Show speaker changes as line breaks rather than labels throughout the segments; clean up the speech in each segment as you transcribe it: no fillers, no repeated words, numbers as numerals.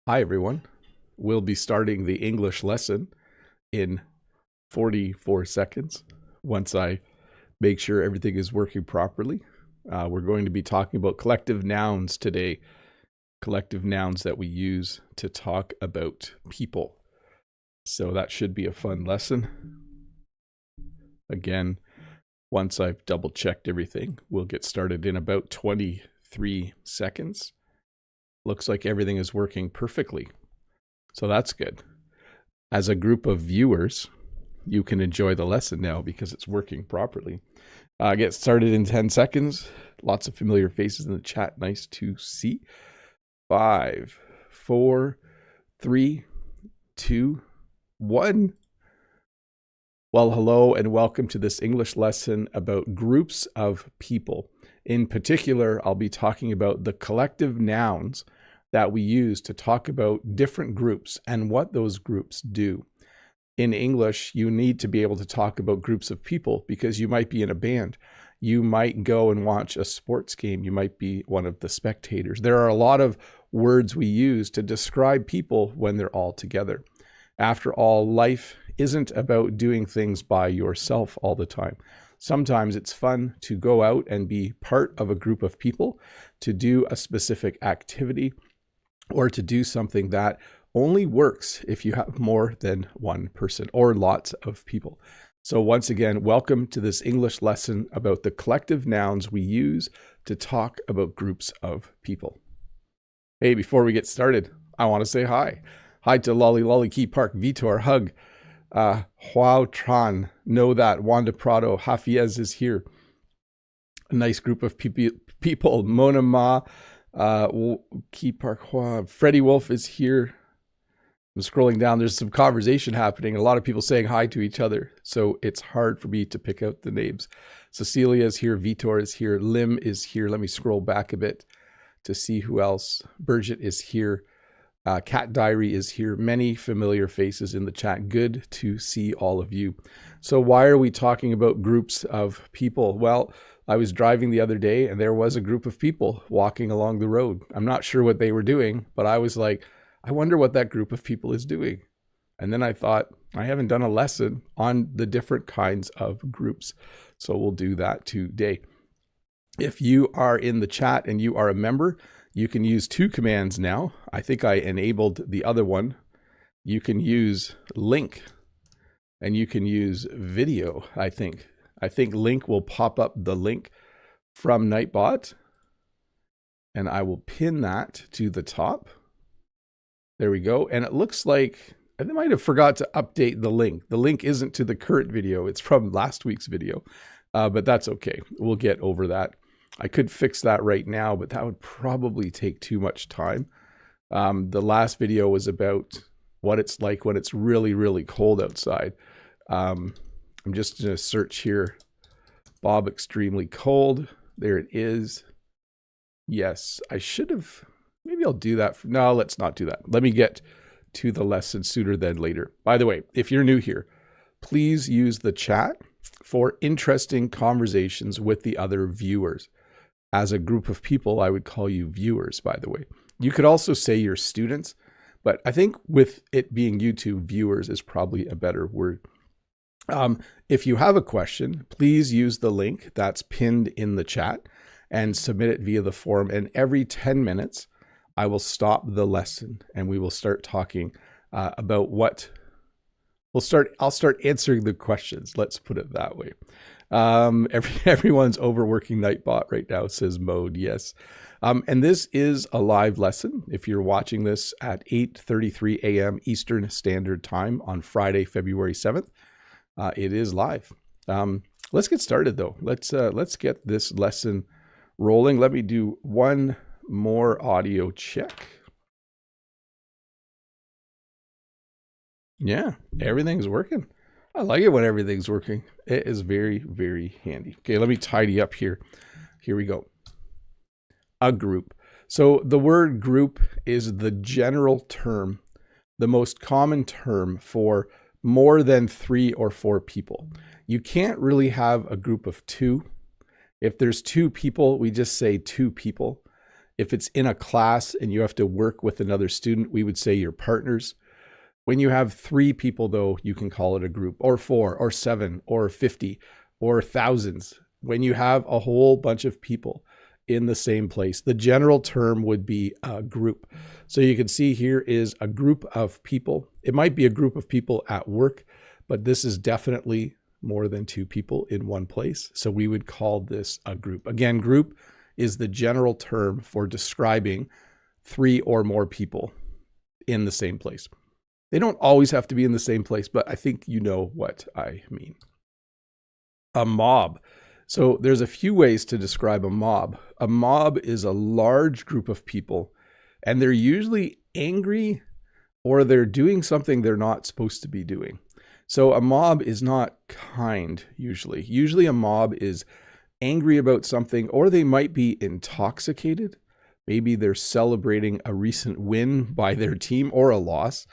Hi, everyone. We'll be starting the English lesson in 44 seconds once I make sure everything is working properly. We're going to be talking about collective nouns today, collective nouns that we use to talk about people. So that should be a fun lesson. Again, once I've double checked everything, we'll get started in about 23 seconds. Looks like everything is working perfectly. So that's good. As a group of viewers, you can enjoy the lesson now because it's working properly. Get started in 10 seconds. Lots of familiar faces in the chat. Nice to see. 5, 4, 3, 2, 1. Well, hello and welcome to this English lesson about groups of people. In particular, I'll be talking about the collective nouns that we use to talk about different groups and what those groups do. In English, you need to be able to talk about groups of people because you might be in a band. You might go and watch a sports game. You might be one of the spectators. There are a lot of words we use to describe people when they're all together. After all, life isn't about doing things by yourself all the time. Sometimes it's fun to go out and be part of a group of people, to do a specific activity, or to do something that only works if you have more than one person or lots of people. So once again, welcome to this English lesson about the collective nouns we use to talk about groups of people. Hey, before we get started, I want to say hi. Hi to Lolly Lolly Key Park, Vitor, Hug, Huao Tran, Know That, Wanda Prado, Hafiez is here. A nice group of people. Mona Ma, Key Park, Freddie Wolf is here. I'm scrolling down. There's some conversation happening. A lot of people saying hi to each other. So it's hard for me to pick out the names. Cecilia is here. Vitor is here. Lim is here. Let me scroll back a bit to see who else. Burgett is here. Cat Diary is here. Many familiar faces in the chat. Good to see all of you. So why are we talking about groups of people? Well, I was driving the other day and there was a group of people walking along the road. I'm not sure what they were doing, but I was like, I wonder what that group of people is doing. And then I thought, I haven't done a lesson on the different kinds of groups. So we'll do that today. If you are in the chat and you are a member, you can use two commands now. I think I enabled the other one. You can use link and you can use video, I think. I think link will pop up the link from Nightbot. And I will pin that to the top. There we go. And it looks like I might have forgot to update the link. The link isn't to the current video. It's from last week's video, but that's okay. We'll get over that. I could fix that right now, but that would probably take too much time. The last video was about what it's like when it's really, really cold outside. I'm just going to search here. Bob extremely cold. There it is. Yes, I should have. Maybe I'll do that. No, let's not do that. Let me get to the lesson sooner than later. By the way, if you're new here, please use the chat for interesting conversations with the other viewers. As a group of people, I would call you viewers, by the way. You could also say you're students, but I think with it being YouTube, viewers is probably a better word. If you have a question, please use the link that's pinned in the chat and submit it via the forum. And every 10 minutes, I will stop the lesson and we will start talking about what I'll start answering the questions. Let's put it that way. Everyone's overworking Nightbot right now, says Mode. Yes. And this is a live lesson. If you're watching this at 8:33 a.m. Eastern Standard Time on Friday, February 7th, it is live. Let's get started though. Let's get this lesson rolling. Let me do one more audio check. Yeah, everything's working. I like it when everything's working. It is very, very handy. Okay, let me tidy up here. Here we go. A group. So the word group is the general term, the most common term for more than 3 or 4 people. You can't really have a group of 2. If there's 2 people, we just say 2 people. If it's in a class and you have to work with another student, we would say you're partners. When you have 3 people, though, you can call it a group, or 4, or 7, or 50, or thousands. When you have a whole bunch of people in the same place, the general term would be a group. So you can see here is a group of people. It might be a group of people at work, but this is definitely more than 2 people in one place. So we would call this a group. Again, group is the general term for describing 3 or more people in the same place. They don't always have to be in the same place, but I think you know what I mean. A mob. So there's a few ways to describe a mob. A mob is a large group of people, and they're usually angry or they're doing something they're not supposed to be doing. So a mob is not kind usually. Usually a mob is angry about something, or they might be intoxicated. Maybe they're celebrating a recent win by their team or a loss,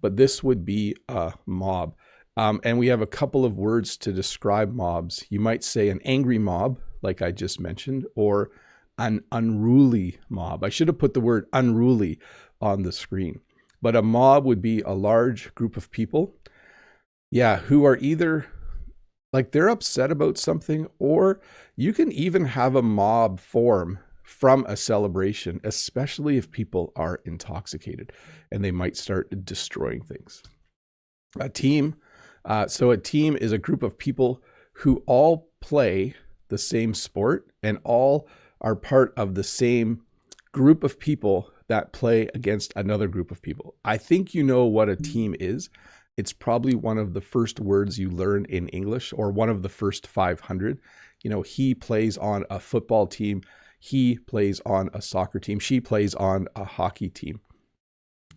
but this would be a mob. And we have a couple of words to describe mobs. You might say an angry mob, like I just mentioned, or an unruly mob. I should have put the word unruly on the screen. But a mob would be a large group of people, who are either like they're upset about something, or you can even have a mob form from a celebration, especially if people are intoxicated and they might start destroying things. A team. So a team is a group of people who all play the same sport and all are part of the same group of people that play against another group of people. I think you know what a team is. It's probably one of the first words you learn in English, or one of the first 500. He plays on a football team. He plays on a soccer team. She plays on a hockey team.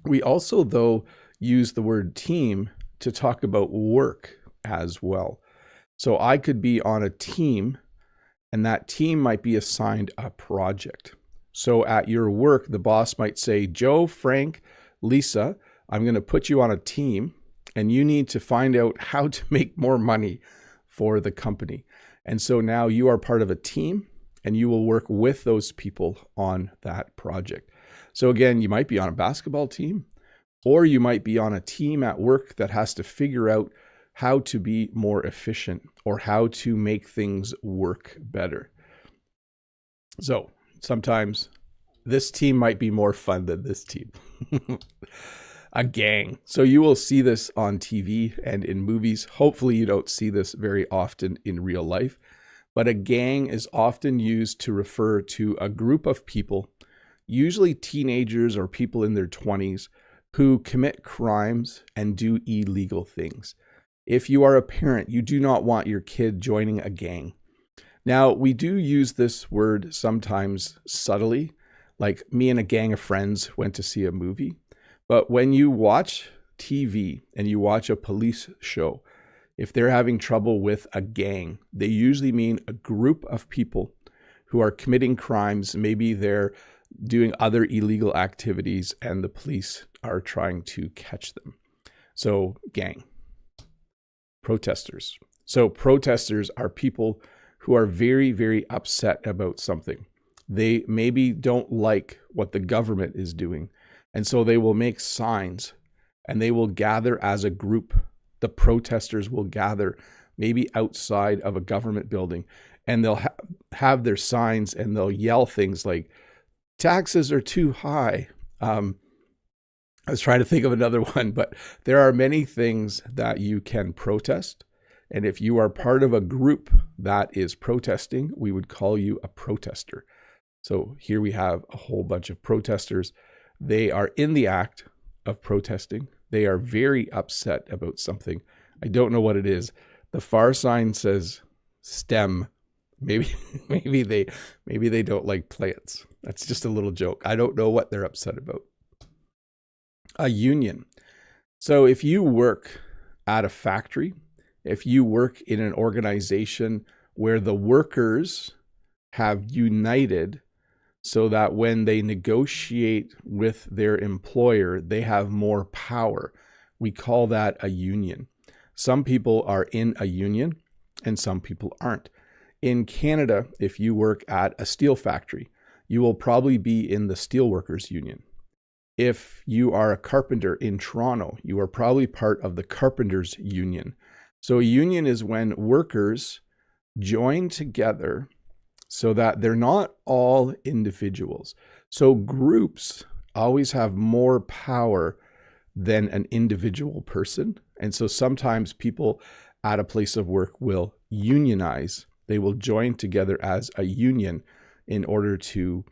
We also, though, use the word team to talk about work as well. So I could be on a team, and that team might be assigned a project. So at your work, the boss might say, Joe, Frank, Lisa, I'm going to put you on a team, and you need to find out how to make more money for the company. And so now you are part of a team, and you will work with those people on that project. So again, you might be on a basketball team, or you might be on a team at work that has to figure out how to be more efficient or how to make things work better. So sometimes this team might be more fun than this team. A gang. So you will see this on TV and in movies. Hopefully you don't see this very often in real life, but a gang is often used to refer to a group of people, usually teenagers or people in their 20s, who commit crimes and do illegal things. If you are a parent, you do not want your kid joining a gang. Now, we do use this word sometimes subtly, like me and a gang of friends went to see a movie. But when you watch TV and you watch a police show, if they're having trouble with a gang, they usually mean a group of people who are committing crimes. Maybe they're doing other illegal activities and the police are trying to catch them. So gang. Protestors. So protesters are people who are very, very upset about something. They maybe don't like what the government is doing. And so they will make signs and they will gather as a group. The protesters will gather maybe outside of a government building, and they'll have their signs and they'll yell things like, taxes are too high. I was trying to think of another one, but there are many things that you can protest. And if you are part of a group that is protesting, we would call you a protester. So here we have a whole bunch of protesters. They are in the act of protesting. They are very upset about something. I don't know what it is. The far sign says STEM. Maybe they don't like plants. That's just a little joke. I don't know what they're upset about. A union. So if you work at a factory, if you work in an organization where the workers have united so that when they negotiate with their employer, they have more power, we call that a union. Some people are in a union and some people aren't. In Canada, if you work at a steel factory, you will probably be in the Steelworkers Union. If you are a carpenter in Toronto, you are probably part of the Carpenters Union. So a union is when workers join together so that they're not all individuals. So groups always have more power than an individual person. And so sometimes people at a place of work will unionize. They will join together as a union in order to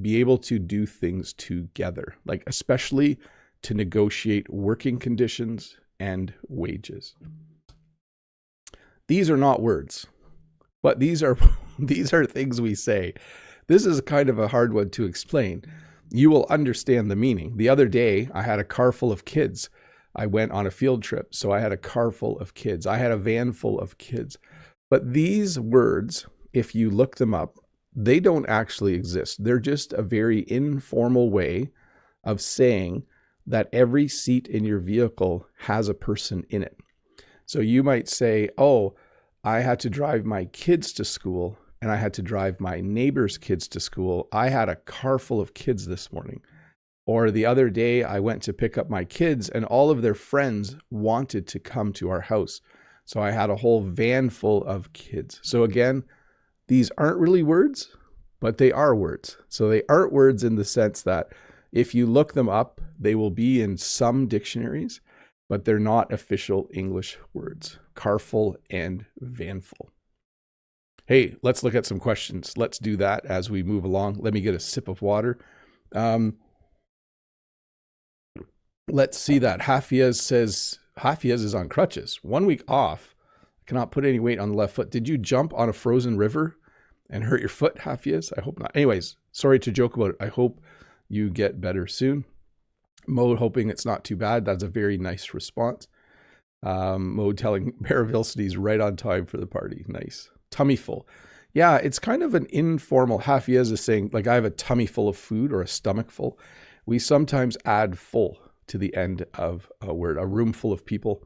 be able to do things together, like especially to negotiate working conditions and wages. These are not words, but these are things we say. This is kind of a hard one to explain. You will understand the meaning. The other day, I had a car full of kids. I went on a field trip, so I had a car full of kids. I had a van full of kids. But these words, if you look them up, they don't actually exist. They're just a very informal way of saying that every seat in your vehicle has a person in it. So you might say, oh, I had to drive my kids to school and I had to drive my neighbor's kids to school. I had a car full of kids this morning. Or the other day, I went to pick up my kids and all of their friends wanted to come to our house. So I had a whole van full of kids. So again, these aren't really words, but they are words. So they aren't words in the sense that if you look them up, they will be in some dictionaries, but they're not official English words. Carful and vanful. Hey, let's look at some questions. Let's do that as we move along. Let me get a sip of water. Let's see that. Hafiz says, Hafiz is on crutches. 1 week off. Cannot put any weight on the left foot. Did you jump on a frozen river and hurt your foot, Hafiz? I hope not. Anyways, sorry to joke about it. I hope you get better soon. Mo hoping it's not too bad. That's a very nice response. Mo telling Paravilcity's right on time for the party. Nice. Tummy full. Yeah, it's kind of an informal. Hafiz is saying, like, I have a tummy full of food or a stomach full. We sometimes add full to the end of a word, a room full of people,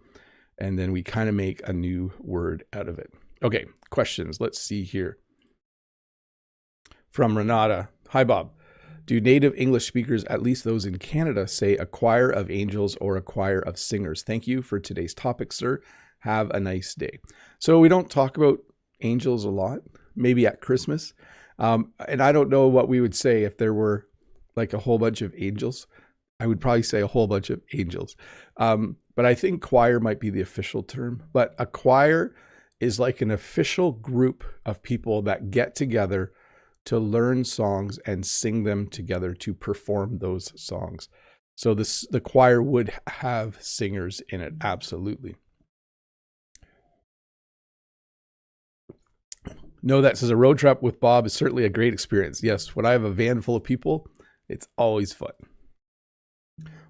and then we kind of make a new word out of it. Okay, questions. Let's see here. From Renata. Hi, Bob. Do native English speakers, at least those in Canada, say a choir of angels or a choir of singers? Thank you for today's topic, sir. Have a nice day. So we don't talk about angels a lot, maybe at Christmas. And I don't know what we would say if there were like a whole bunch of angels. I would probably say a whole bunch of angels. But I think choir might be the official term. But a choir is like an official group of people that get together to learn songs and sing them together to perform those songs. So the choir would have singers in it, absolutely. No, that says a road trip with Bob is certainly a great experience. Yes, when I have a van full of people, it's always fun.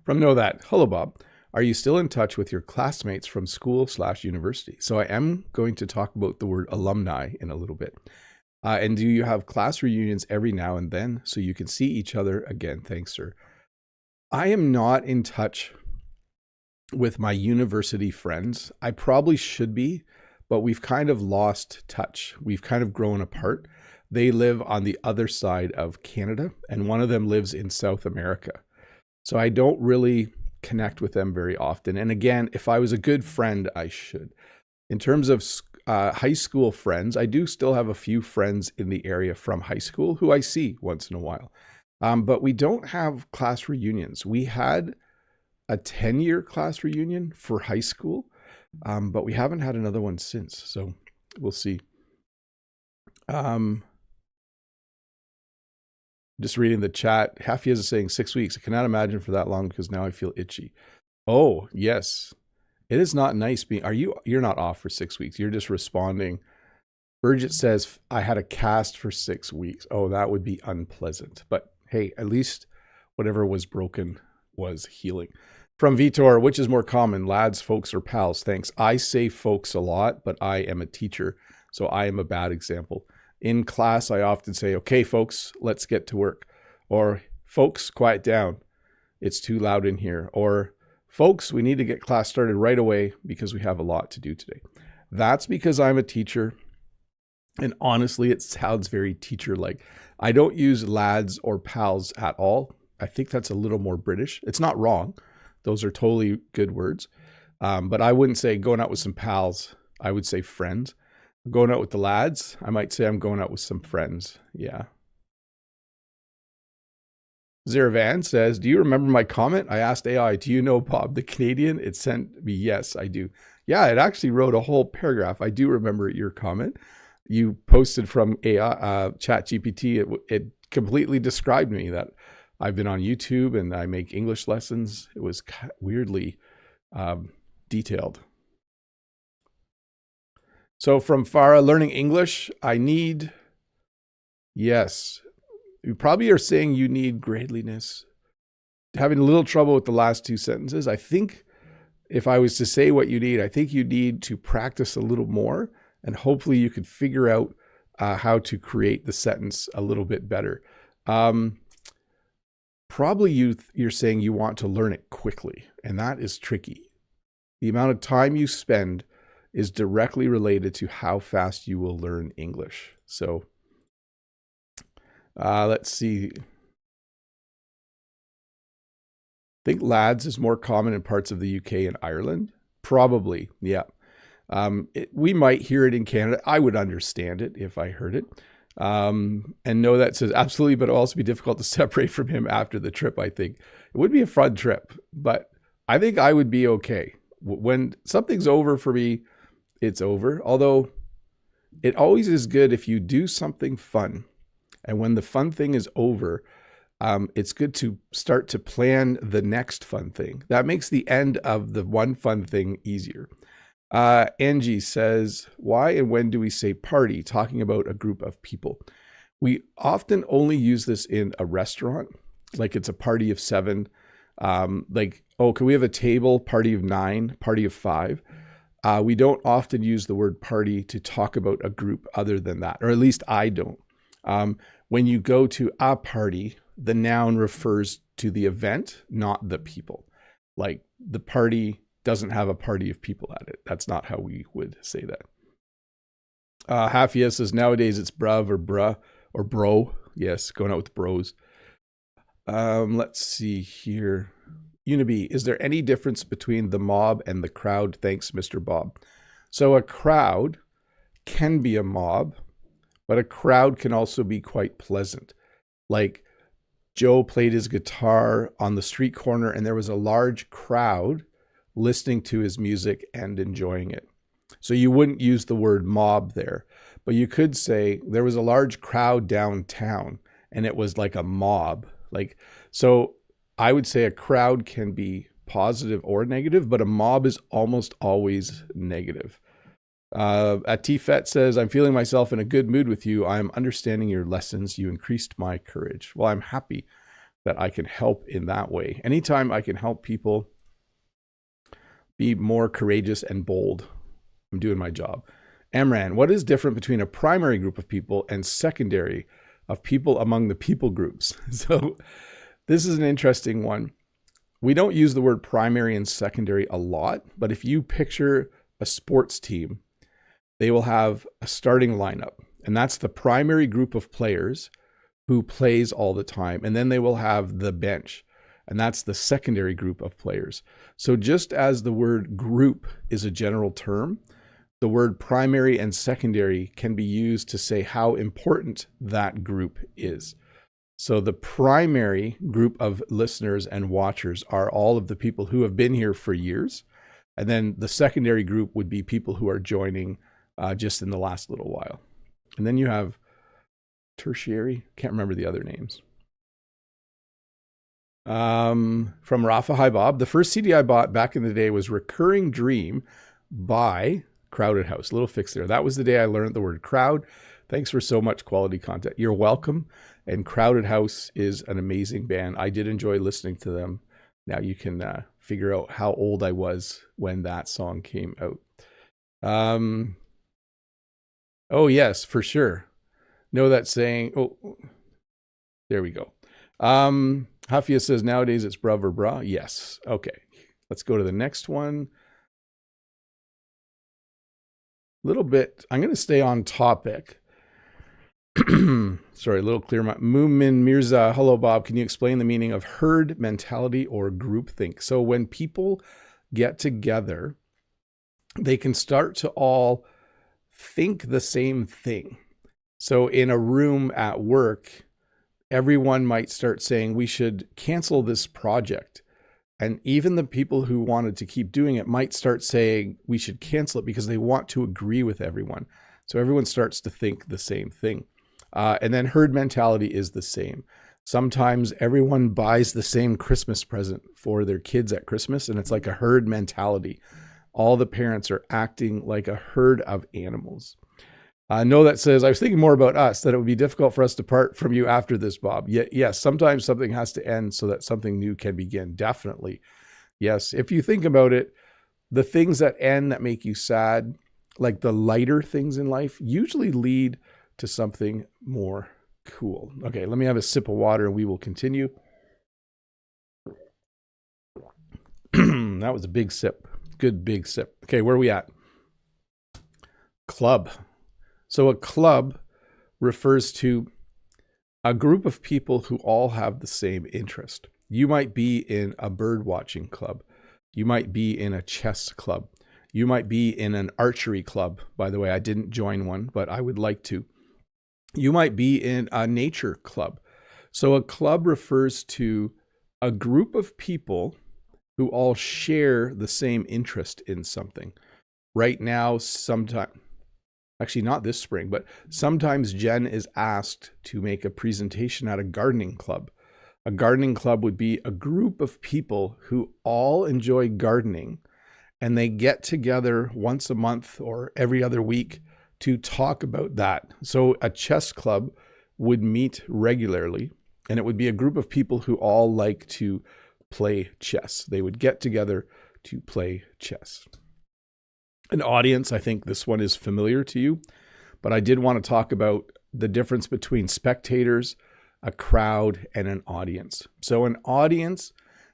From Know That, hello Bob. Are you still in touch with your classmates from school/university? So I am going to talk about the word alumni in a little bit. And do you have class reunions every now and then so you can see each other again? Thanks, sir. I am not in touch with my university friends. I probably should be, but we've kind of lost touch. We've kind of grown apart. They live on the other side of Canada, and one of them lives in South America. So I don't really connect with them very often. And again, if I was a good friend, I should. In terms of high school friends, I do still have a few friends in the area from high school who I see once in a while. But we don't have class reunions. We had a 10-year class reunion for high school, but we haven't had another one since. So we'll see. Just reading the chat. Hafiz is saying 6 weeks. I cannot imagine for that long because now I feel itchy. Oh, yes. It is not nice being, you're not off for 6 weeks. You're just responding. Bridget says, I had a cast for 6 weeks. Oh, that would be unpleasant. But hey, at least whatever was broken was healing. From Vitor, which is more common, lads, folks, or pals? Thanks. I say folks a lot, but I am a teacher, so I am a bad example. In class, I often say, okay, folks, let's get to work. Or, folks, quiet down. It's too loud in here. Or, folks, we need to get class started right away because we have a lot to do today. That's because I'm a teacher And honestly, it sounds very teacher-like. I don't use lads or pals at all. I think that's a little more British. It's not wrong. Those are totally good words. But I wouldn't say going out with some pals. I would say friends. Going out with the lads, I might say I'm going out with some friends. Yeah. Zeravan says, do you remember my comment? I asked AI, do you know Bob the Canadian? It sent me, yes, I do. Yeah, it actually wrote a whole paragraph. I do remember your comment. You posted from AI, ChatGPT. It completely described me, that I've been on YouTube and I make English lessons. It was weirdly detailed. So from Farah, learning English, I need, yes, you probably are saying you need gradeliness. Having a little trouble with the last two sentences. I think if I was to say what you need, I think you need to practice a little more, and hopefully you could figure out how to create the sentence a little bit better. Probably you're saying you want to learn it quickly, and that is tricky. The amount of time you spend is directly related to how fast you will learn English. So let's see. I think lads is more common in parts of the UK and Ireland. Probably, yeah. We might hear it in Canada. I would understand it if I heard it. And no, that says absolutely, but it'll also be difficult to separate from him after the trip, I think. It would be a fun trip, but I think I would be okay. When something's over for me, it's over. Although it always is good if you do something fun. And when the fun thing is over, it's good to start to plan the next fun thing. That makes the end of the one fun thing easier. Angie says, why and when do we say party, talking about a group of people? We often only use this in a restaurant, like it's a party of 7. Like, oh, can we have a table, party of 9, party of 5? We don't often use the word party to talk about a group other than that, or at least I don't. When you go to a party, the noun refers to the event, not the people. Like the party doesn't have a party of people at it. That's not how we would say that. Hafia says, nowadays it's bruv or bruh or bro. Yes, going out with bros. Let's see here. Unibi, is there any difference between the mob and the crowd? Thanks, Mr. Bob. So a crowd can be a mob, but a crowd can also be quite pleasant. Like Joe played his guitar on the street corner and there was a large crowd listening to his music and enjoying it. So you wouldn't use the word mob there, but you could say there was a large crowd downtown and it was like a mob. Like, so I would say a crowd can be positive or negative, but a mob is almost always negative. Atifet says, I'm feeling myself in a good mood with you. I'm understanding your lessons. You increased my courage. Well, I'm happy that I can help in that way. Anytime I can help people be more courageous and bold, I'm doing my job. Amran, what is different between a primary group of people and secondary of people among the people groups? So this is an interesting one. We don't use the word primary and secondary a lot, but if you picture a sports team, they will have a starting lineup, and that's the primary group of players who plays all the time. And then they will have the bench, and that's the secondary group of players. So just as the word group is a general term, the word primary and secondary can be used to say how important that group is. So the primary group of listeners and watchers are all of the people who have been here for years. And then the secondary group would be people who are joining just in the last little while. And then you have tertiary, can't remember the other names. From Rafa, hi Bob. The first CD I bought back in the day was Recurring Dream by Crowded House. Little fix there. That was the day I learned the word crowd. Thanks for so much quality content. You're welcome. And Crowded House is an amazing band. I did enjoy listening to them. Now you can figure out how old I was when that song came out. Oh, yes, for sure. Know that saying. Oh, there we go. Hafia says, nowadays it's bruv or bra. Yes. Okay. Let's go to the next one. Little bit. I'm going to stay on topic. Sorry, a little clear. Moomin Mirza, hello, Bob. Can you explain the meaning of herd mentality or groupthink? So when people get together, they can start to all think the same thing. So in a room at work, everyone might start saying we should cancel this project. And even the people who wanted to keep doing it might start saying we should cancel it because they want to agree with everyone. So everyone starts to think the same thing. And then herd mentality is the same. Sometimes everyone buys the same Christmas present for their kids at Christmas, and it's like a herd mentality. All the parents are acting like a herd of animals. No, that says, I was thinking more about us, that it would be difficult for us to part from you after this, Bob. Yes, sometimes something has to end so that something new can begin. Definitely. Yes, if you think about it, the things that end that make you sad, like the lighter things in life, usually lead to something more cool. Okay, let me have a sip of water and we will continue. That was a big sip. Good big sip. Okay, where are we at? Club. So a club refers to a group of people who all have the same interest. You might be in a bird watching club. You might be in a chess club. You might be in an archery club. By the way, I didn't join one, but I would like to. You might be in a nature club. So a club refers to a group of people who all share the same interest in something. Right now, actually not this spring, but sometimes Jen is asked to make a presentation at a gardening club. A gardening club would be a group of people who all enjoy gardening, and they get together once a month or every other week to talk about that. So a chess club would meet regularly, and it would be a group of people who all like to play chess. They would get together to play chess. An audience, I think this one is familiar to you, but I did want to talk about the difference between spectators, a crowd, and an audience. So an audience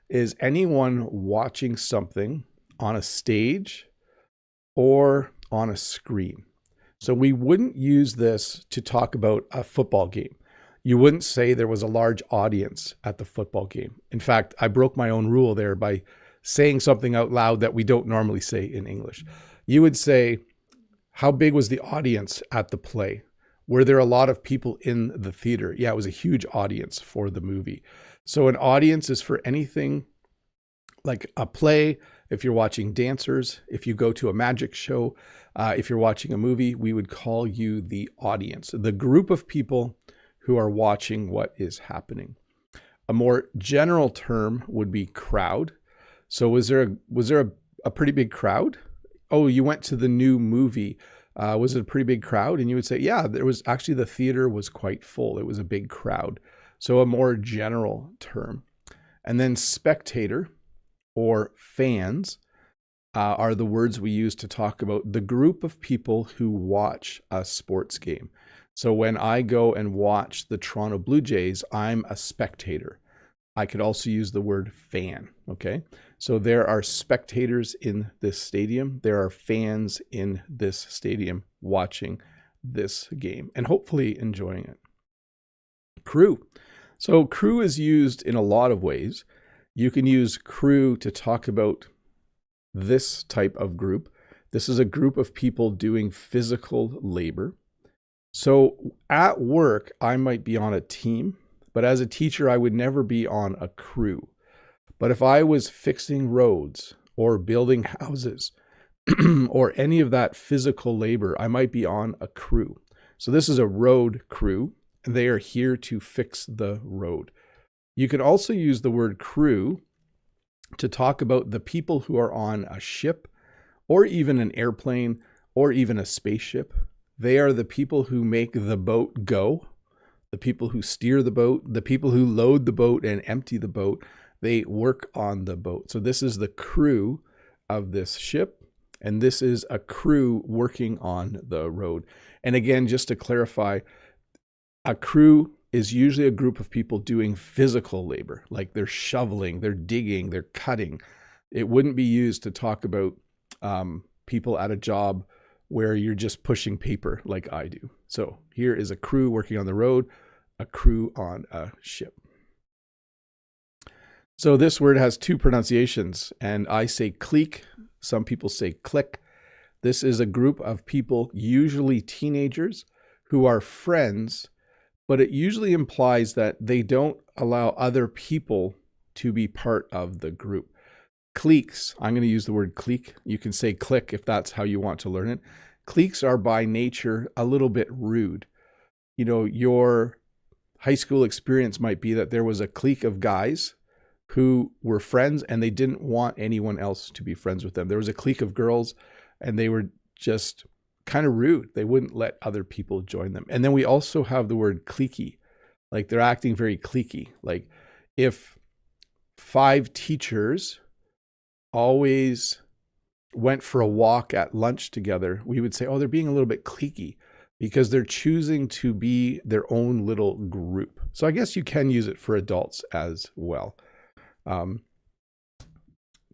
is anyone watching something on a stage or on a screen. So we wouldn't use this to talk about a football game. You wouldn't say there was a large audience at the football game. In fact, I broke my own rule there by saying something out loud that we don't normally say in English. You would say, how big was the audience at the play? Were there a lot of people in the theater? Yeah, it was a huge audience for the movie. So an audience is for anything like a play. If you're watching dancers, if you go to a magic show, if you're watching a movie, we would call you the audience, the group of people who are watching what is happening. A more general term would be crowd. So was there a pretty big crowd? Oh, you went to the new movie. Was it a pretty big crowd? And you would say, yeah, there was actually, the theater was quite full. It was a big crowd. So a more general term. And then spectator or fans are the words we use to talk about the group of people who watch a sports game. So when I go and watch the Toronto Blue Jays, I'm a spectator. I could also use the word fan, okay? So there are spectators in this stadium. There are fans in this stadium watching this game and hopefully enjoying it. Crew. So crew is used in a lot of ways. You can use crew to talk about this type of group. This is a group of people doing physical labor. So at work, I might be on a team, but as a teacher, I would never be on a crew. But if I was fixing roads or building houses or any of that physical labor, I might be on a crew. So this is a road crew, and they are here to fix the road. You can also use the word crew to talk about the people who are on a ship or even an airplane or even a spaceship. They are the people who make the boat go, the people who steer the boat, the people who load the boat and empty the boat. They work on the boat. So this is the crew of this ship, and this is a crew working on the road. And again, just to clarify, a crew is usually a group of people doing physical labor, like they're shoveling, they're digging, they're cutting. It wouldn't be used to talk about people at a job where you're just pushing paper like I do. So here is a crew working on the road, a crew on a ship. So this word has two pronunciations, and I say clique. Some people say clique. This is a group of people, usually teenagers, who are friends, but it usually implies that they don't allow other people to be part of the group. Cliques, I'm going to use the word clique. You can say clique if that's how you want to learn it. Cliques are by nature a little bit rude. You know, your high school experience might be that there was a clique of guys who were friends and they didn't want anyone else to be friends with them. There was a clique of girls and they were just kind of rude. They wouldn't let other people join them. And then we also have the word cliquey, like they're acting very cliquey. Like if 5 teachers always went for a walk at lunch together, we would say, oh, they're being a little bit cliquey because they're choosing to be their own little group. So I guess you can use it for adults as well.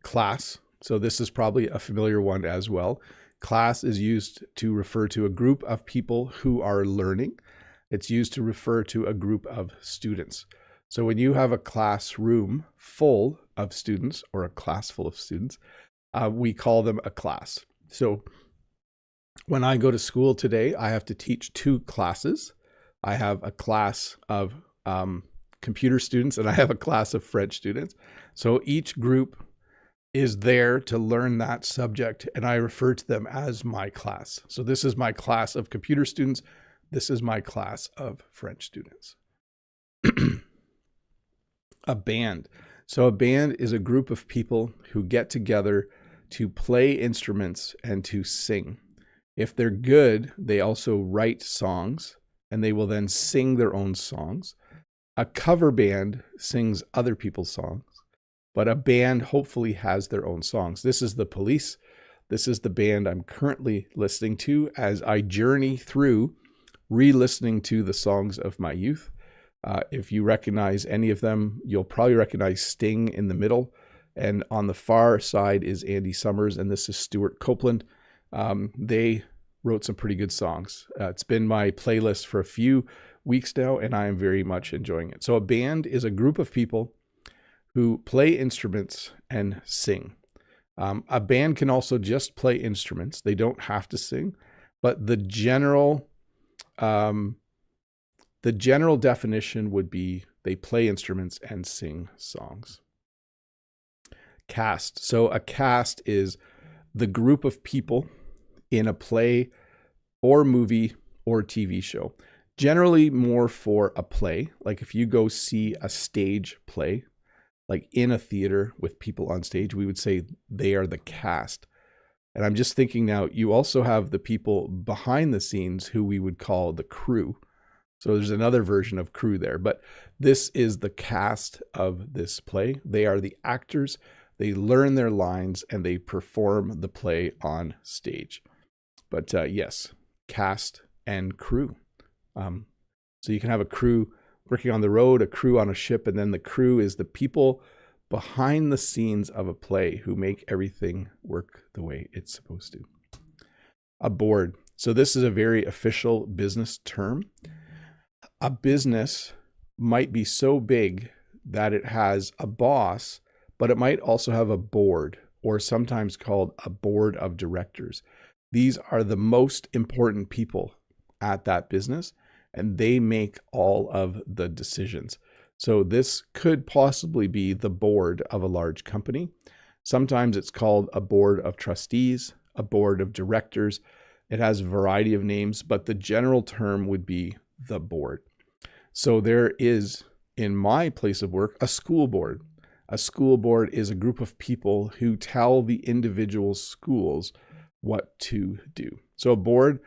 Class. So this is probably a familiar one as well. Class is used to refer to a group of people who are learning. It's used to refer to a group of students. So when you have a classroom full of students or a class full of students, we call them a class. So when I go to school today, I have to teach 2 classes. I have a class of computer students and I have a class of French students. So each group is there to learn that subject and I refer to them as my class. So this is my class of computer students. This is my class of French students. A band. So a band is a group of people who get together to play instruments and to sing. If they're good, they also write songs and they will then sing their own songs. A cover band sings other people's songs, but a band hopefully has their own songs. This is the Police. This is the band I'm currently listening to as I journey through re-listening to the songs of my youth. If you recognize any of them, you'll probably recognize Sting in the middle. And on the far side is Andy Summers, and this is Stuart Copeland. They wrote some pretty good songs. It's been my playlist for a few weeks now, and I am very much enjoying it. So a band is a group of people who play instruments and sing. A band can also just play instruments. They don't have to sing, but the general definition would be they play instruments and sing songs. Cast. So a cast is the group of people in a play or movie or TV show. Generally more for a play. Like if you go see a stage play, like in a theater with people on stage, we would say they are the cast. And I'm just thinking now, you also have the people behind the scenes who we would call the crew. So there's another version of crew there, but this is the cast of this play. They are the actors. They learn their lines and they perform the play on stage. But yes, cast and crew. So you can have a crew working on the road, a crew on a ship, and then the crew is the people behind the scenes of a play who make everything work the way it's supposed to. A board. So this is a very official business term. A business might be so big that it has a boss, but it might also have a board, or sometimes called a board of directors. These are the most important people at that business, and they make all of the decisions. So this could possibly be the board of a large company. Sometimes it's called a board of trustees, a board of directors. It has a variety of names, but the general term would be the board. So there is, in my place of work, a school board. A school board is a group of people who tell the individual schools what to do. So a board,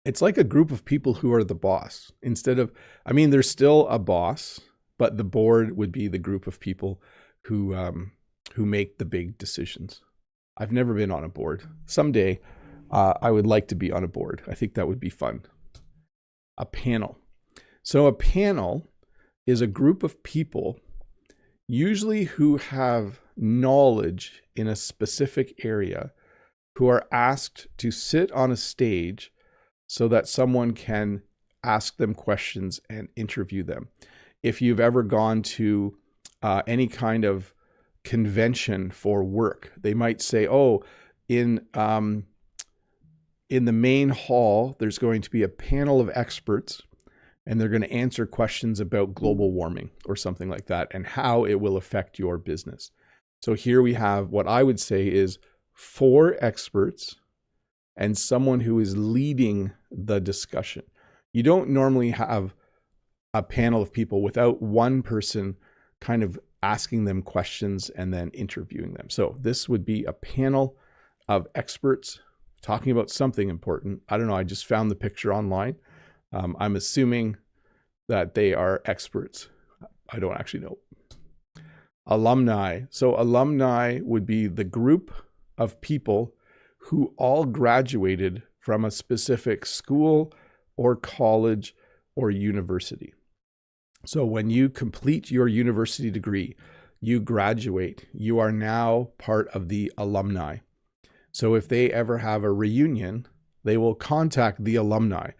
it's like a group of people who are the boss. Instead of, there's still a boss, but the board would be the group of people who make the big decisions. I've never been on a board. Someday, I would like to be on a board. I think that would be fun. A panel. So a panel is a group of people, usually who have knowledge in a specific area, who are asked to sit on a stage so that someone can ask them questions and interview them. If you've ever gone to any kind of convention for work, they might say, oh, in the main hall, there's going to be a panel of experts, and they're going to answer questions about global warming or something like that and how it will affect your business. So here we have what I would say is 4 experts and someone who is leading the discussion. You don't normally have a panel of people without one person kind of asking them questions and then interviewing them. So this would be a panel of experts talking about something important. I don't know, I just found the picture online. I'm assuming that they are experts. I don't actually know. Alumni. So alumni would be the group of people who all graduated from a specific school or college or university. So when you complete your university degree, you graduate, you are now part of the alumni. So if they ever have a reunion, they will contact the alumni,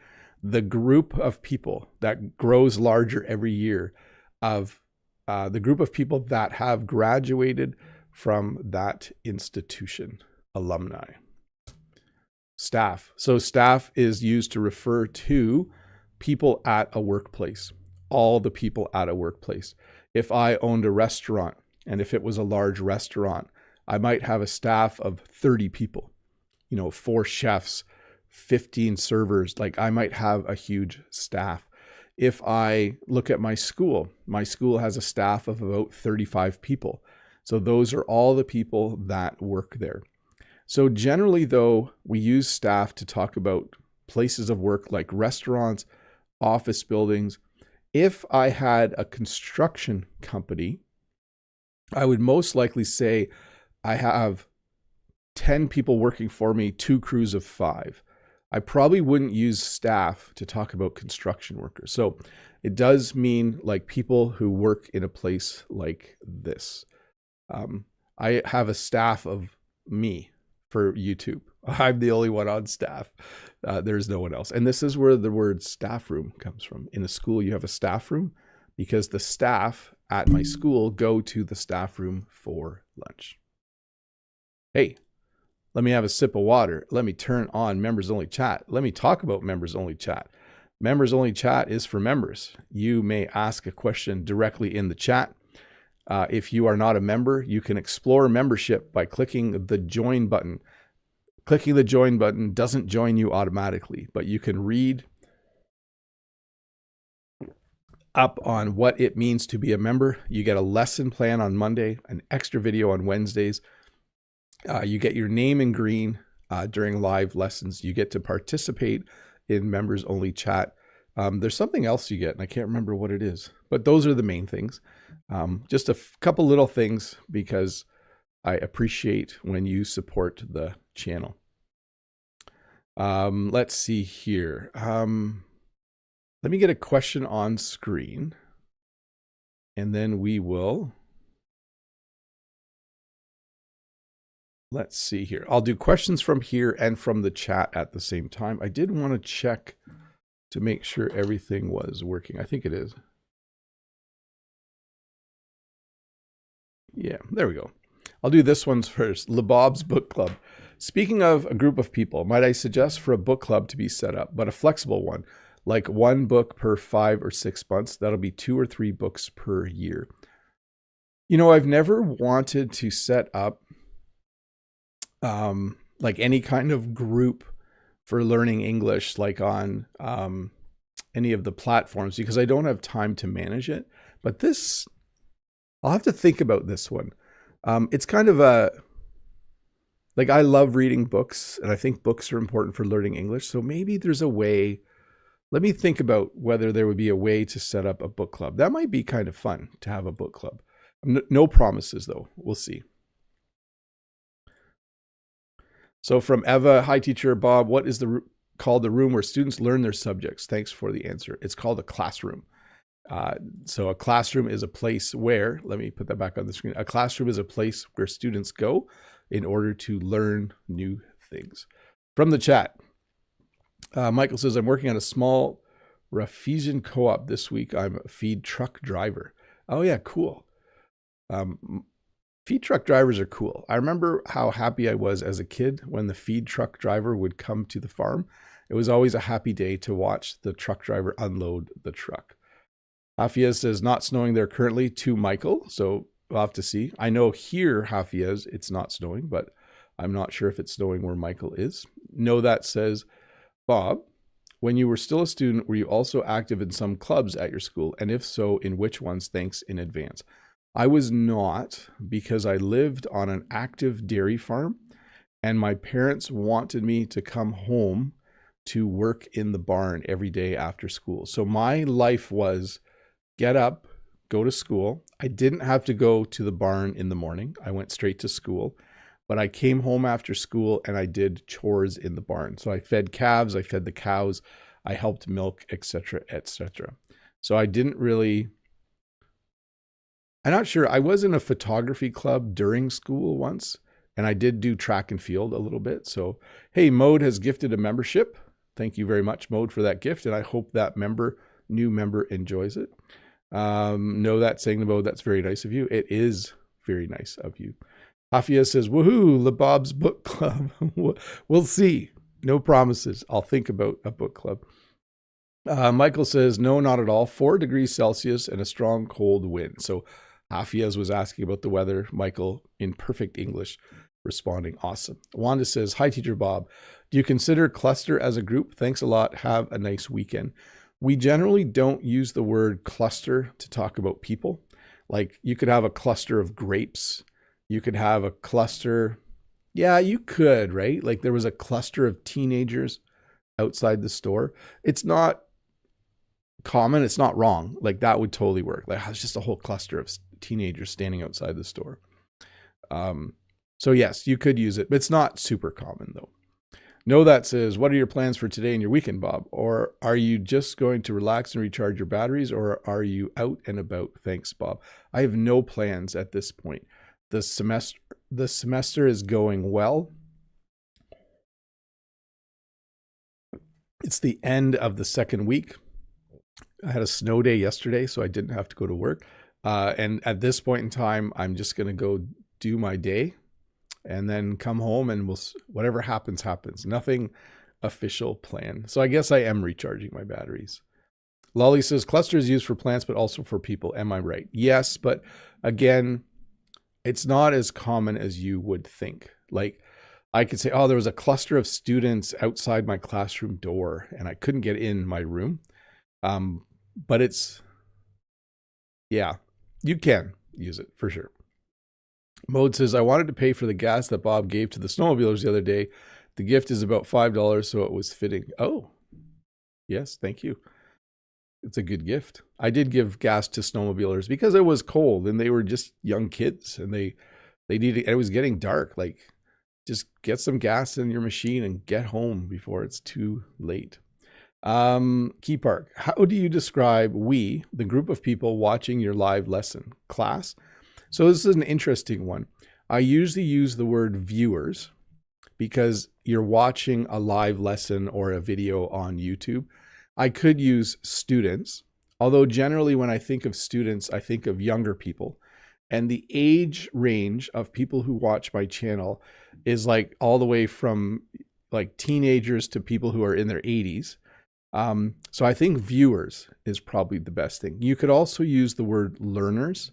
the group of people that grows larger every year of the group of people that have graduated from that institution, alumni. Staff. So staff is used to refer to people at a workplace, all the people at a workplace. If I owned a restaurant, and if it was a large restaurant, I might have a staff of 30 people, 4 chefs, 15 servers. Like I might have a huge staff. If I look at my school has a staff of about 35 people. So those are all the people that work there. So generally though, we use staff to talk about places of work like restaurants, office buildings. If I had a construction company, I would most likely say I have 10 people working for me, 2 crews of 5. I probably wouldn't use staff to talk about construction workers. So it does mean like people who work in a place like this. I have a staff of me for YouTube. I'm the only one on staff. There's no one else. And this is where the word staff room comes from. In a school, you have a staff room because the staff at my school go to the staff room for lunch. Hey, let me have a sip of water. Let me turn on members only chat. Let me talk about members only chat. Members only chat is for members. You may ask a question directly in the chat. If you are not a member, you can explore membership by clicking the join button. Clicking the join button doesn't join you automatically, but you can read up on what it means to be a member. You get a lesson plan on Monday, an extra video on Wednesdays. You get your name in green during live lessons. You get to participate in members only chat. There's something else you get, and I can't remember what it is, but those are the main things. Just a couple little things because I appreciate when you support the channel. Let's see here. Let me get a question on screen, and then we will. Let's see here. I'll do questions from here and from the chat at the same time. I did want to check to make sure everything was working. I think it is. Yeah, there we go. I'll do this one first. LeBob's Book Club. Speaking of a group of people, might I suggest for a book club to be set up, but a flexible one, like 1 book per 5 or 6 months. That'll be 2 or 3 books per year. I've never wanted to set up like any kind of group for learning English, like on any of the platforms, because I don't have time to manage it. But this, I'll have to think about this one. It's kind of like I love reading books, and I think books are important for learning English. So maybe there's a way. Let me think about whether there would be a way to set up a book club. That might be kind of fun to have a book club. No promises though. We'll see. So from Eva, hi teacher Bob, what is called the room where students learn their subjects? Thanks for the answer. It's called a classroom. So a classroom is a place where, let me put that back on the screen. A classroom is a place where students go in order to learn new things. From the chat, Michael says, I'm working on a small Rafesian co-op this week. I'm a feed truck driver. Oh yeah, cool. Feed truck drivers are cool. I remember how happy I was as a kid when the feed truck driver would come to the farm. It was always a happy day to watch the truck driver unload the truck. Hafiez says, not snowing there currently, to Michael. So we'll have to see. I know here, Hafiez, it's not snowing, but I'm not sure if it's snowing where Michael is. No, that says, Bob, when you were still a student, were you also active in some clubs at your school? And if so, in which ones? Thanks in advance. I was not, because I lived on an active dairy farm and my parents wanted me to come home to work in the barn every day after school. So my life was get up, go to school. I didn't have to go to the barn in the morning. I went straight to school, but I came home after school and I did chores in the barn. So I fed calves, I fed the cows, I helped milk, etc., etc. So I didn't really, I'm not sure. I was in a photography club during school once, and I did do track and field a little bit. So, hey, Mode has gifted a membership. Thank you very much, Mode, for that gift. And I hope that new member enjoys it. No, that's saying the Mode, that's very nice of you. It is very nice of you. Hafia says, woohoo, LeBob's book club. We'll see. No promises. I'll think about a book club. Michael says, no, not at all. 4 degrees Celsius and a strong cold wind. So Hafiaz was asking about the weather. Michael, in perfect English, responding, awesome. Wanda says, hi, Teacher Bob. Do you consider cluster as a group? Thanks a lot. Have a nice weekend. We generally don't use the word cluster to talk about people. Like you could have a cluster of grapes. You could have a cluster. Yeah, you could, right? Like there was a cluster of teenagers outside the store. It's not common. It's not wrong. Like that would totally work. Like it's just a whole cluster of teenagers standing outside the store. So yes, you could use it, but it's not super common though. No, that says, what are your plans for today and your weekend, Bob? Or are you just going to relax and recharge your batteries, or are you out and about? Thanks, Bob. I have no plans at this point. The semester is going well. It's the end of the second week. I had a snow day yesterday, so I didn't have to go to work. And at this point in time, I'm just going to go do my day and then come home and whatever happens, happens. Nothing official plan. So I guess I am recharging my batteries. Lolly says, cluster is used for plants, but also for people. Am I right? Yes, but again, it's not as common as you would think. Like I could say, oh, there was a cluster of students outside my classroom door and I couldn't get in my room. But yeah, you can use it for sure. Mode says, I wanted to pay for the gas that Bob gave to the snowmobilers the other day. The gift is about $5, so it was fitting. Oh, yes, thank you. It's a good gift. I did give gas to snowmobilers because it was cold and they were just young kids and they needed, it was getting dark. Like just get some gas in your machine and get home before it's too late. Key Park, how do you describe we, the group of people watching your live lesson? Class? So this is an interesting one. I usually use the word viewers because you're watching a live lesson or a video on YouTube. I could use students, although generally when I think of students, I think of younger people. And the age range of people who watch my channel is like all the way from like teenagers to people who are in their 80s. So I think viewers is probably the best thing. You could also use the word learners.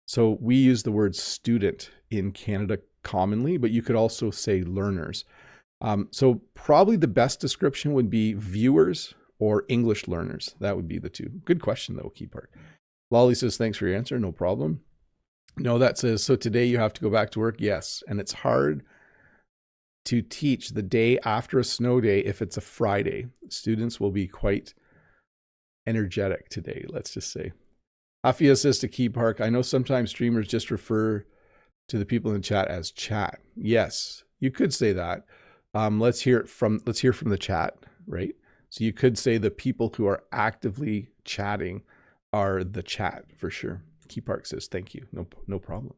So we use the word student in Canada commonly, but you could also say learners. So probably the best description would be viewers or English learners. That would be the two. Good question though, Key Part. Lolly says, thanks for your answer. No problem. No, that says, so today you have to go back to work. Yes. And it's hard to teach the day after a snow day if it's a Friday. Students will be quite energetic today, let's just say. Afia says to Key Park, I know sometimes streamers just refer to the people in the chat as chat. Yes, you could say that. Let's hear from the chat, right? So you could say the people who are actively chatting are the chat for sure. Key Park says, thank you. No problem.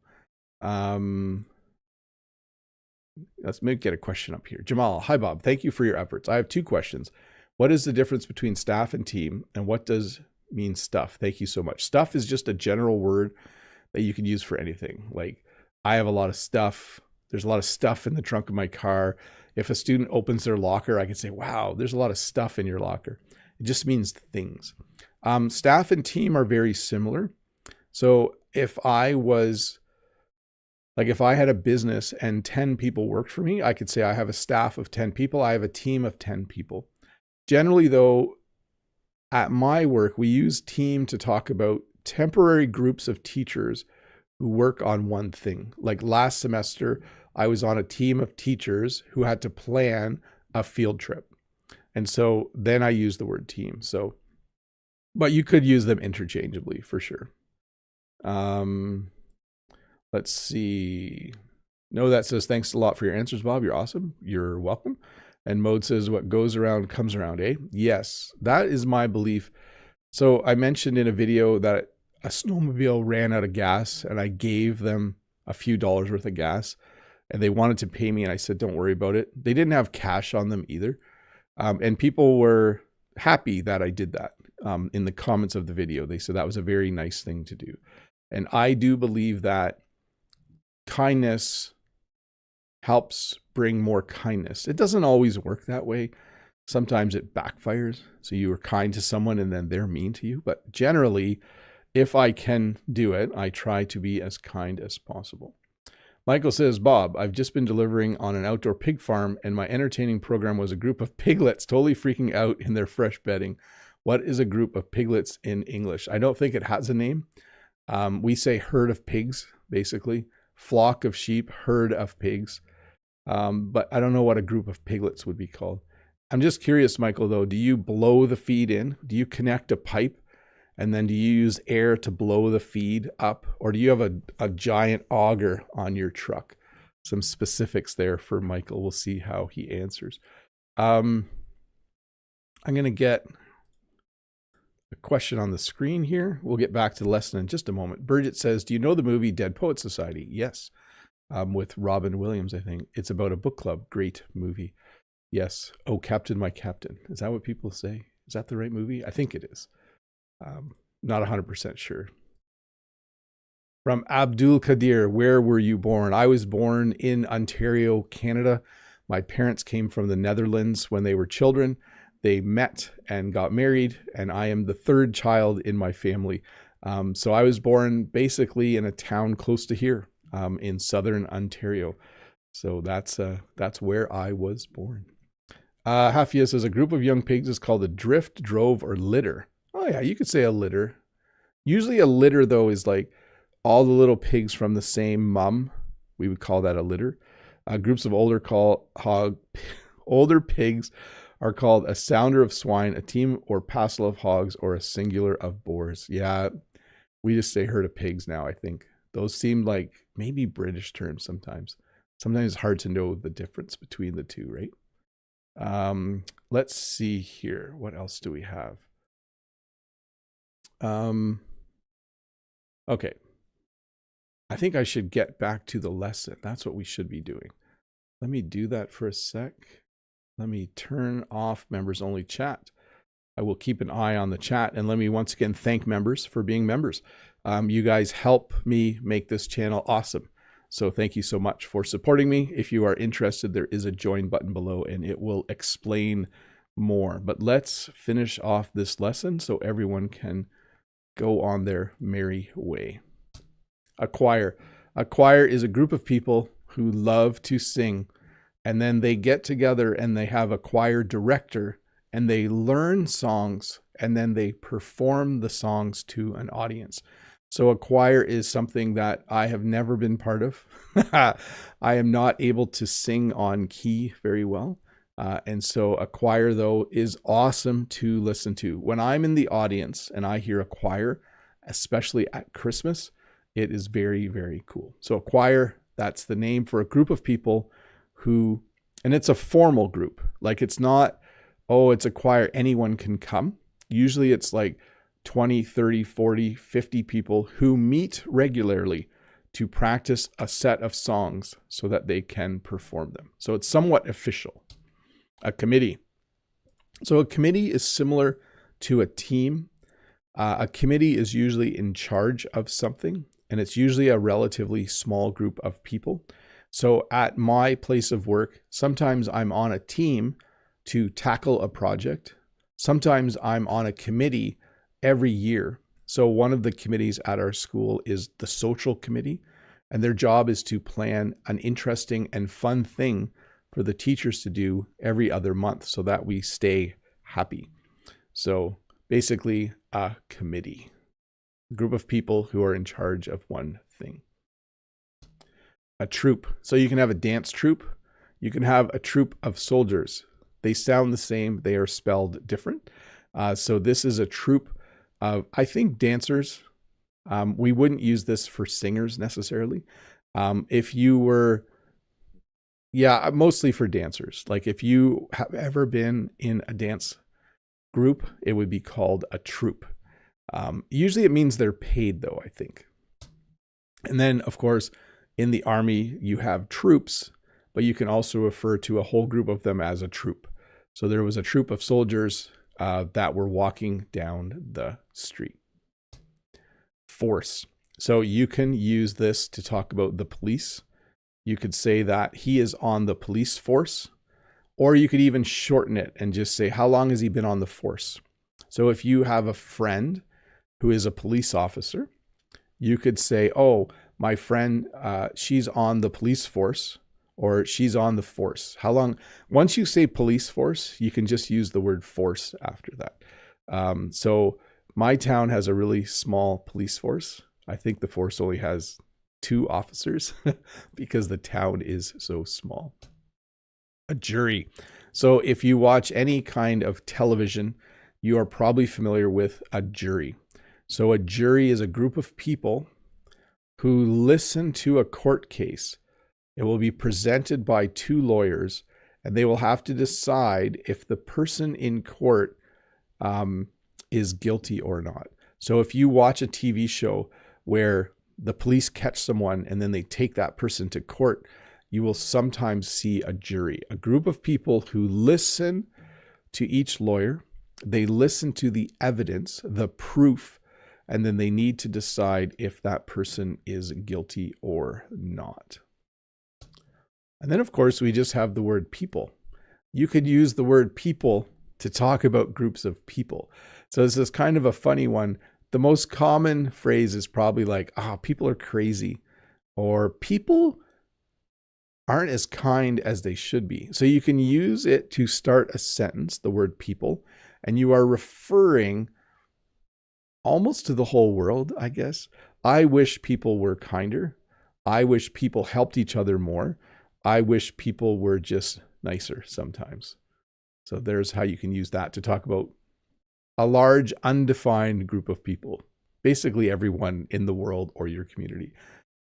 Let's maybe get a question up here. Jamal, hi Bob, thank you for your efforts. I have 2 questions. What is the difference between staff and team, and what does mean stuff? Thank you so much. Stuff is just a general word that you can use for anything. Like, I have a lot of stuff. There's a lot of stuff in the trunk of my car. If a student opens their locker, I can say, wow, there's a lot of stuff in your locker. It just means things. Staff and team are very similar. So if I had a business and 10 people worked for me, I could say I have a staff of 10 people. I have a team of 10 people. Generally, though, at my work, we use team to talk about temporary groups of teachers who work on one thing. Like last semester, I was on a team of teachers who had to plan a field trip. And so then I use the word team. So, but you could use them interchangeably for sure. Let's see. No, that says, thanks a lot for your answers, Bob. You're awesome. You're welcome. And Mode says, what goes around comes around, eh? Yes, that is my belief. So I mentioned in a video that a snowmobile ran out of gas and I gave them a few dollars worth of gas and they wanted to pay me. And I said, don't worry about it. They didn't have cash on them either. And people were happy that I did that. In the comments of the video, they said that was a very nice thing to do. And I do believe that kindness helps bring more kindness. It doesn't always work that way. Sometimes it backfires. So you are kind to someone and then they're mean to you. But generally, if I can do it, I try to be as kind as possible. Michael says, Bob, I've just been delivering on an outdoor pig farm and my entertaining program was a group of piglets totally freaking out in their fresh bedding. What is a group of piglets in English? I don't think it has a name. We say herd of pigs, basically. Flock of sheep, herd of pigs. But I don't know what a group of piglets would be called. I'm just curious, Michael, though, do you blow the feed in? Do you connect a pipe? And then do you use air to blow the feed up? Or do you have a giant auger on your truck? Some specifics there for Michael. We'll see how he answers. I'm going to get a question on the screen here. We'll get back to the lesson in just a moment. Bridget says, do you know the movie Dead Poets Society? Yes. With Robin Williams, I think. It's about a book club. Great movie. Yes. Oh, Captain, my Captain. Is that what people say? Is that the right movie? I think it is. Not 100% sure. From Abdul Kadir, where were you born? I was born in Ontario, Canada. My parents came from the Netherlands when they were children. They met and got married, and I am the 3rd child in my family. So I was born basically in a town close to here, in southern Ontario. So that's where I was born. Hafia says, a group of young pigs is called a drift, drove, or litter. Oh yeah, you could say a litter. Usually a litter, though, is like all the little pigs from the same mum. We would call that a litter. Groups of older pigs are called a sounder of swine, a team or passel of hogs, or a singular of boars. Yeah, we just say herd of pigs now, I think. Those seem like maybe British terms sometimes. Sometimes it's hard to know the difference between the two, right? Let's see here. What else do we have? Okay. I think I should get back to the lesson. That's what we should be doing. Let me do that for a sec. Let me turn off members only chat. I will keep an eye on the chat, and let me once again thank members for being members. You guys help me make this channel awesome. So thank you so much for supporting me. If you are interested, there is a join button below and it will explain more. But let's finish off this lesson so everyone can go on their merry way. A choir. A choir is a group of people who love to sing, and then they get together and they have a choir director and they learn songs and then they perform the songs to an audience. So a choir is something that I have never been part of. I am not able to sing on key very well. And so a choir, though, is awesome to listen to. When I'm in the audience and I hear a choir, especially at Christmas, it is very, very cool. So a choir, that's the name for a group of people who, and it's a formal group. Like it's not, oh, it's a choir, anyone can come. Usually it's like 20, 30, 40, 50 people who meet regularly to practice a set of songs so that they can perform them. So it's somewhat official. A committee. So a committee is similar to a team. A committee is usually in charge of something, and it's usually a relatively small group of people. So at my place of work, sometimes I'm on a team to tackle a project. Sometimes I'm on a committee every year. So one of the committees at our school is the social committee, and their job is to plan an interesting and fun thing for the teachers to do every other month so that we stay happy. So basically a committee, a group of people who are in charge of one thing. A troop. So you can have a dance troop. You can have a troop of soldiers. They sound the same. They are spelled different. So this is a troop of, I think, dancers. We wouldn't use this for singers necessarily. If you were, mostly for dancers. Like if you have ever been in a dance group, it would be called a troop. Usually it means they're paid though, I think. And then of course, in the army, you have troops, but you can also refer to a whole group of them as a troop. So there was a troop of soldiers that were walking down the street. Force. So you can use this to talk about the police. You could say that he is on the police force, or you could even shorten it and just say, how long has he been on the force? So if you have a friend who is a police officer, you could say, oh, my friend, she's on the police force, or she's on the force. How long? Once you say police force, you can just use the word force after that. So my town has a really small police force. I think the force only has 2 officers because the town is so small. A jury. So if you watch any kind of television, you are probably familiar with a jury. So a jury is a group of people who listen to a court case. It will be presented by 2 lawyers, and they will have to decide if the person in court is guilty or not. So if you watch a TV show where the police catch someone and then they take that person to court, you will sometimes see a jury, a group of people who listen to each lawyer. They listen to the evidence, the proof, and then they need to decide if that person is guilty or not. And then, of course, we just have the word people. You could use the word people to talk about groups of people. So this is kind of a funny one. The most common phrase is probably like, people are crazy, or people aren't as kind as they should be. So you can use it to start a sentence, the word people, and you are referring almost to the whole world, I guess. I wish people were kinder. I wish people helped each other more. I wish people were just nicer sometimes. So there's how you can use that to talk about a large, undefined group of people, basically everyone in the world or your community.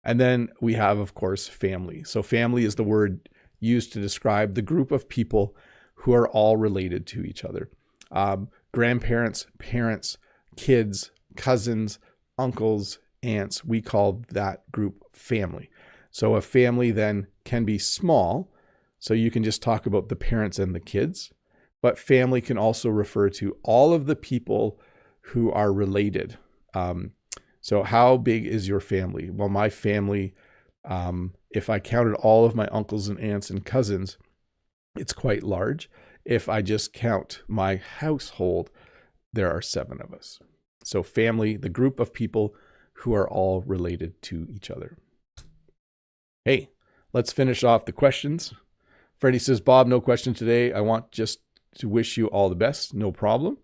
And then we have, of course, family. So family is the word used to describe the group of people who are all related to each other. Grandparents, parents, kids, cousins, uncles, aunts, we call that group family. So a family then can be small, so you can just talk about the parents and the kids, but family can also refer to all of the people who are related. So how big is your family? Well, my family, if I counted all of my uncles and aunts and cousins, it's quite large. If I just count my household, there are 7 of us. So family, the group of people who are all related to each other. Hey, let's finish off the questions. Freddie says, Bob, no question today. I want just to wish you all the best. No problem.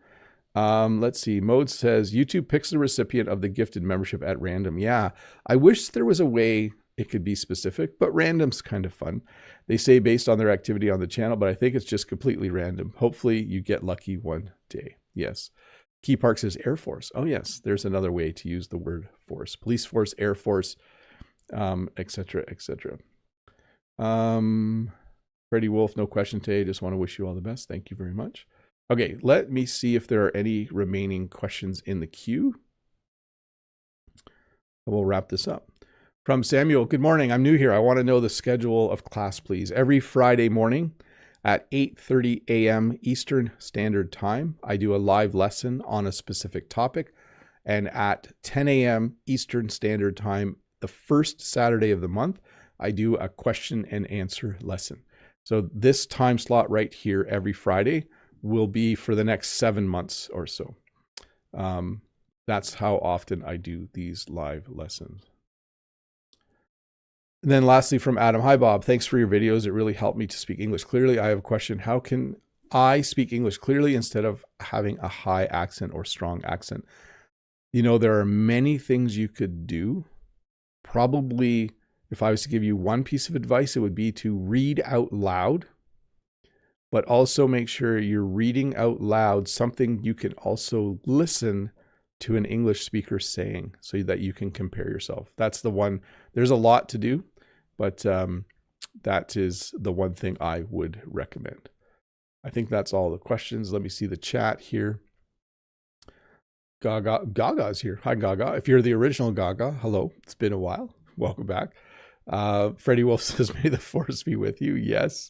Let's see. Mode says, YouTube picks the recipient of the gifted membership at random. Yeah, I wish there was a way it could be specific, but random's kind of fun. They say based on their activity on the channel, but I think it's just completely random. Hopefully you get lucky one day. Yes. Key Park says Air Force. Oh yes, there's another way to use the word force. Police force, Air Force, etc., etc. Freddie Wolf, no question today. Just want to wish you all the best. Thank you very much. Okay, let me see if there are any remaining questions in the queue. And we'll wrap this up. From Samuel, good morning. I'm new here. I want to know the schedule of class, please. Every Friday morning at 8:30 a.m. Eastern Standard Time, I do a live lesson on a specific topic. And at 10 a.m. Eastern Standard Time, the first Saturday of the month, I do a question and answer lesson. So this time slot right here every Friday will be for the next 7 months or so. That's how often I do these live lessons. And then lastly from Adam, hi Bob, thanks for your videos. It really helped me to speak English clearly. I have a question. How can I speak English clearly instead of having a high accent or strong accent? You know, there are many things you could do. Probably, if I was to give you one piece of advice, it would be to read out loud, but also make sure you're reading out loud something you can also listen to an English speaker saying so that you can compare yourself. That's the one. There's a lot to do, but that is the one thing I would recommend. I think that's all the questions. Let me see the chat here. Gaga's here. Hi, Gaga. If you're the original Gaga, hello. It's been a while. Welcome back. Freddie Wolf says, may the force be with you. Yes.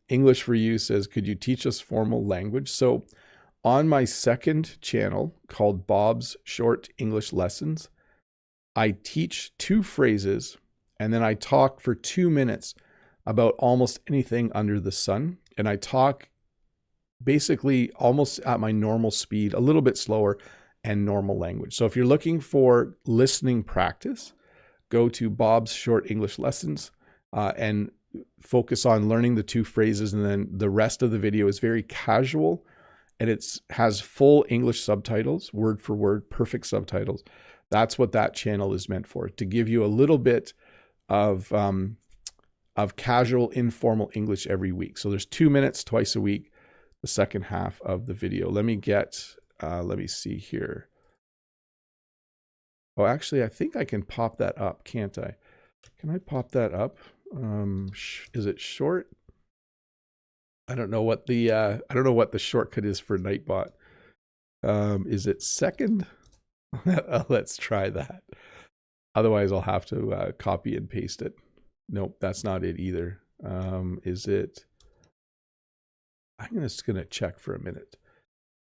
English for You says, could you teach us formal language? So on my second channel called Bob's Short English Lessons, I teach 2 phrases and then I talk for 2 minutes about almost anything under the sun. And I talk basically almost at my normal speed, a little bit slower, and normal language. So if you're looking for listening practice, go to Bob's Short English Lessons and focus on learning the 2 phrases. And then the rest of the video is very casual and it has full English subtitles, word for word, perfect subtitles. That's what that channel is meant for, to give you a little bit of casual, informal English every week. So there's 2 minutes twice a week, the second half of the video. Let me see here. Oh, actually, I think I can pop that up, can't I? Can I pop that up? Is it short? I don't know what the shortcut is for Nightbot. Is it second? Let's try that. Otherwise, I'll have to copy and paste it. Nope, that's not it either. Is it? I'm just gonna check for a minute.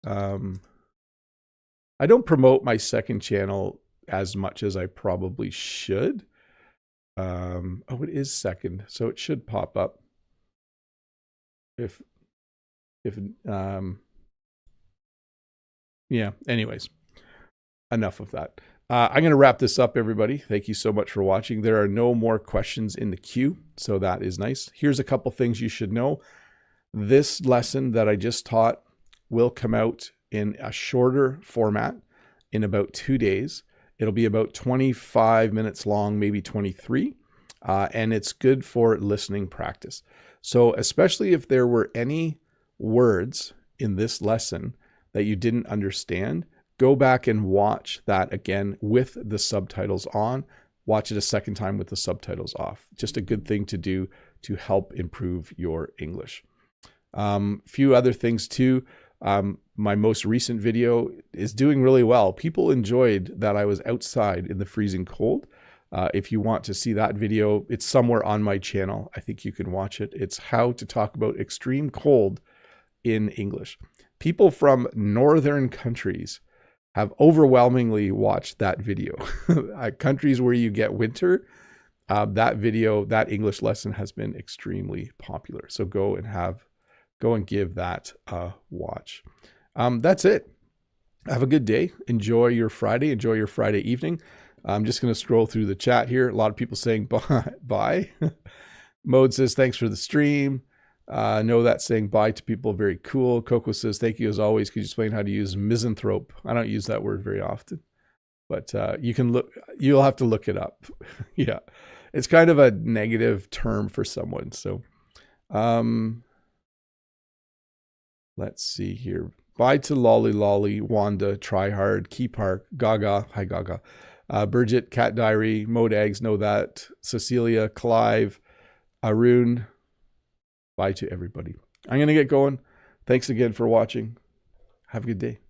I don't promote my second channel as much as I probably should. Oh, it is second, so it should pop up. Yeah, anyways, enough of that. I'm going to wrap this up, everybody. Thank you so much for watching. There are no more questions in the queue, so that is nice. Here's a couple things you should know. This lesson that I just taught will come out in a shorter format in about 2 days. It'll be about 25 minutes long, maybe 23, and it's good for listening practice. So especially if there were any words in this lesson that you didn't understand, go back and watch that again with the subtitles on. Watch it a second time with the subtitles off. Just a good thing to do to help improve your English. Few other things too. My most recent video is doing really well. People enjoyed that I was outside in the freezing cold. If you want to see that video, it's somewhere on my channel. I think you can watch it. It's how to talk about extreme cold in English. People from northern countries have overwhelmingly watched that video. Countries where you get winter, that English lesson has been extremely popular. So go and give that a watch. That's it. Have a good day. Enjoy your Friday. Enjoy your Friday evening. I'm just going to scroll through the chat here. A lot of people saying bye. Mode says, thanks for the stream. Know that saying bye to people, very cool. Coco says, thank you as always. Could you explain how to use misanthrope? I don't use that word very often, but you'll have to look it up. Yeah. It's kind of a negative term for someone. So, let's see here. Bye to Lolly Lolly, Wanda, Try Hard, Key Park, Gaga. Hi, Gaga. Bridget, Cat Diary, Mode Eggs, Know That, Cecilia, Clive, Arun. Bye to everybody. I'm going to get going. Thanks again for watching. Have a good day.